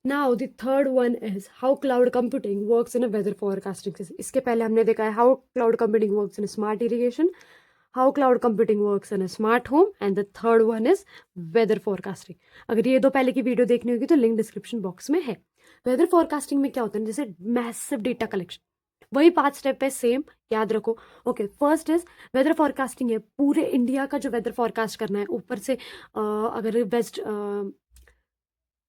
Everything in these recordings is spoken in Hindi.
Now the third one is how cloud computing works in a weather forecasting system. इसके पहले हमने देखा है how cloud computing works in smart irrigation, how cloud computing works in smart home, and the third one is weather forecasting. अगर ये दो पहले की वीडियो देखनी होगी तो लिंक डिस्क्रिप्शन बॉक्स में है। वेदर फोरकास्टिंग में क्या होता है, जैसे मैसिव डेटा कलेक्शन, वही 5 स्टेप है सेम, याद रखो। Okay, first is weather forecasting है पूरे इंडिया का जो वेदर फोरकास्ट करना है। अगर वेस्ट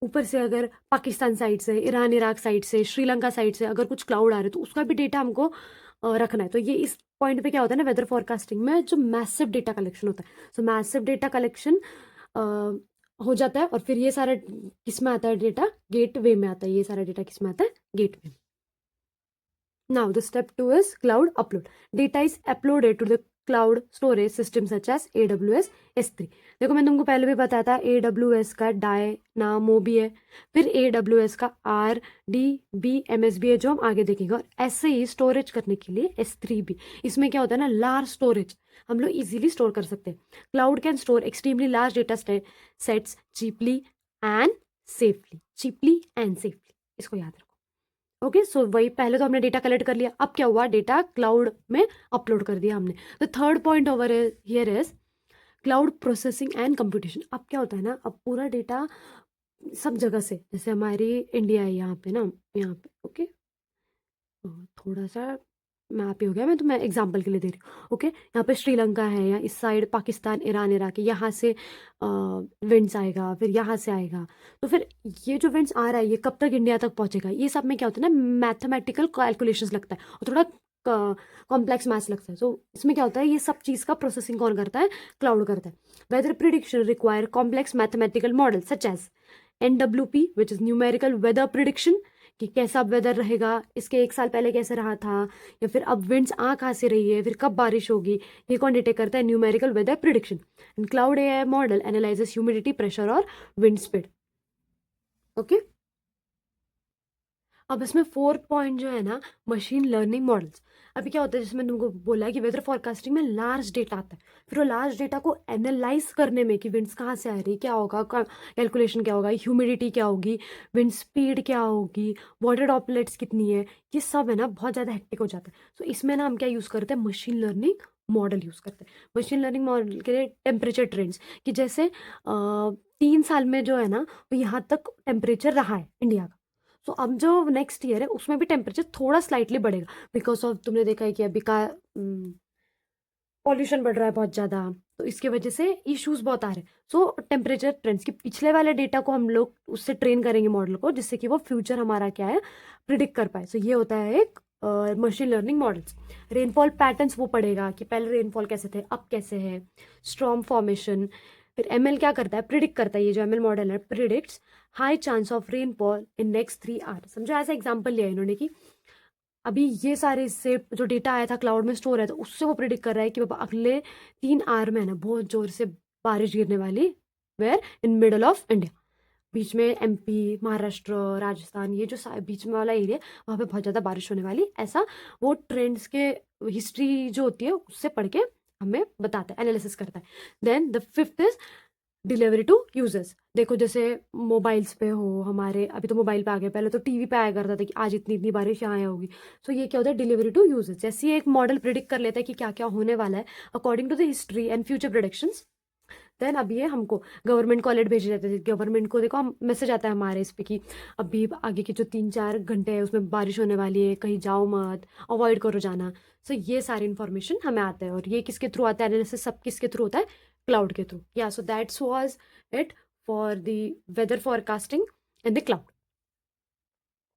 ऊपर से अगर पाकिस्तान साइड से, ईरान इराक साइड से, श्रीलंका साइड से अगर कुछ क्लाउड आ रहे हैं तो उसका भी डेटा हमको रखना है। तो ये इस पॉइंट पे क्या होता है ना, वेदर फोरकास्टिंग में जो मैसिव डेटा कलेक्शन होता है, सो मैसिव डेटा कलेक्शन हो जाता है। और फिर ये सारा किस में आता है, डेटा गेटवे में आता है। ये सारा डेटा किस में आता है, गेटवे में। Now, the step 2 is cloud upload. Data is uploaded to the cloud storage system such as AWS S3. देखो मैंने तुमको पहले भी बताया था AWS का डायनामो है, फिर AWS का RDBMS भी है जो हम आगे देखेंगे, और ऐसे ही स्टोरेज करने के लिए S3 भी। इसमें क्या होता है ना, लार्ज स्टोरेज हम लोग इजीली स्टोर कर सकते हैं। Cloud can store extremely large data sets cheaply and safely. इसको याद रखो। ओके, सो वही पहले तो हमने डेटा कलेक्ट कर लिया, अब क्या हुआ, डेटा क्लाउड में अपलोड कर दिया हमने। The third point over here is cloud processing and computation. अब क्या होता है ना, अब पूरा डेटा सब जगह से, जैसे हमारी इंडिया है यहाँ पे ना, यहाँ पे ओके, थोड़ा सा मैप ही हो गया, मैं एग्जांपल के लिए दे रही हूँ। ओके, यहाँ पे श्रीलंका है, या इस साइड पाकिस्तान ईरान इराक है, यहाँ से विंड्स आएगा, फिर यहाँ से आएगा। तो फिर ये जो विंड्स आ रहा है ये कब तक इंडिया तक पहुँचेगा, ये सब में क्या होता है ना, मैथमेटिकल कैलकुलेशंस लगता है और थोड़ा कॉम्प्लेक्स मैथ्स लगता है। सो इसमें क्या होता है, ये सब चीज़ का प्रोसेसिंग कौन करता है, क्लाउड करता है। Weather prediction require complex mathematical model such as NWP which is numerical weather prediction, कि कैसा वेदर रहेगा, इसके 1 साल पहले कैसे रहा था, या फिर अब विंड्स आ कहाँ से रही है, फिर कब बारिश होगी, ये कौन डिटेक्ट करता है, numerical weather prediction. And cloud AI model analyses humidity, pressure और विंड स्पीड। ओके, अब इसमें 4 पॉइंट जो है ना, मशीन लर्निंग मॉडल्स। अभी क्या होता है, जैसे मैंने तुमको बोला कि वेदर फोरकास्टिंग में लार्ज डेटा आता है, फिर वो लार्ज डेटा को एनालाइज करने में कि विंड्स कहाँ से आ रही, क्या होगा, कैलकुलेशन क्या होगा, ह्यूमिडिटी क्या होगी, विंड स्पीड क्या होगी, वाटर ड्रॉपलेट्स कितनी है, ये सब है ना बहुत ज़्यादा हेक्टिक हो जाता है। तो इसमें ना हम क्या यूज़ करते हैं, मशीन लर्निंग मॉडल यूज़ करते हैं। मशीन लर्निंग मॉडल के लिए टेम्परेचर ट्रेंड्स, कि जैसे 3 साल में जो है ना, वो यहाँ तक टेम्परेचर रहा है इंडिया का, तो अब जो नेक्स्ट ईयर है उसमें भी टेम्परेचर थोड़ा स्लाइटली बढ़ेगा, बिकॉज ऑफ तुमने देखा है कि अभी का पॉल्यूशन बढ़ रहा है बहुत ज़्यादा, तो इसके वजह से इश्यूज बहुत आ रहे हैं। सो टेम्परेचर ट्रेंड्स के पिछले वाले डेटा को हम लोग उससे ट्रेन करेंगे मॉडल को, जिससे कि वो फ्यूचर हमारा क्या है, प्रिडिक्ट कर पाए। सो ये होता है एक machine learning models. Rainfall patterns वो पढ़ेगा कि पहले रेनफॉल कैसे थे, अब कैसे है, स्टॉर्म फॉर्मेशन। फिर ML क्या करता है, प्रिडिक्ट करता है, ये जो ML मॉडल है predicts high chance of rainfall in next 3 hour. समझो, ऐसा एग्जाम्पल लिया इन्होंने कि अभी ये सारे इससे जो डेटा आया था क्लाउड में स्टोर है, तो उससे वो प्रिडिक्ट कर रहा है कि बाबा अगले 3 आवर में ना बहुत जोर से बारिश गिरने वाली, where in middle of India, बीच में MP महाराष्ट्र राजस्थान, ये जो बीच में वाला एरिया, वहाँ पे बहुत ज़्यादा बारिश होने वाली, ऐसा वो ट्रेंड्स के हिस्ट्री जो होती है उससे पढ़ के हमें बताता है, एनालिसिस करता है। Then the fifth is delivery to users. देखो जैसे मोबाइल्स पे हो हमारे, अभी तो मोबाइल पे आ गया, पहले तो टीवी पे आया करता था कि आज इतनी इतनी बारिश यहाँ आया होगी। तो ये क्या होता है, डिलीवरी टू यूजर्स। जैसे ही एक मॉडल प्रिडिक्ट कर लेता है कि क्या क्या होने वाला है according to the history and future predictions, then अब ये हमको गवर्नमेंट को अलर्ट भेजे जाते थे। गवर्नमेंट को देखो हम मैसेज आता है हमारे इस पे कि अभी आगे के जो 3-4 घंटे है उसमें बारिश होने वाली है, कहीं जाओ मत, अवॉइड करो जाना। सो ये सारी इन्फॉर्मेशन हमें आता है, और ये किसके थ्रू आता है, एनालिसिस सब किसके थ्रू होता है, क्लाउड के through. Yeah so that's was it for the weather forecasting in the cloud.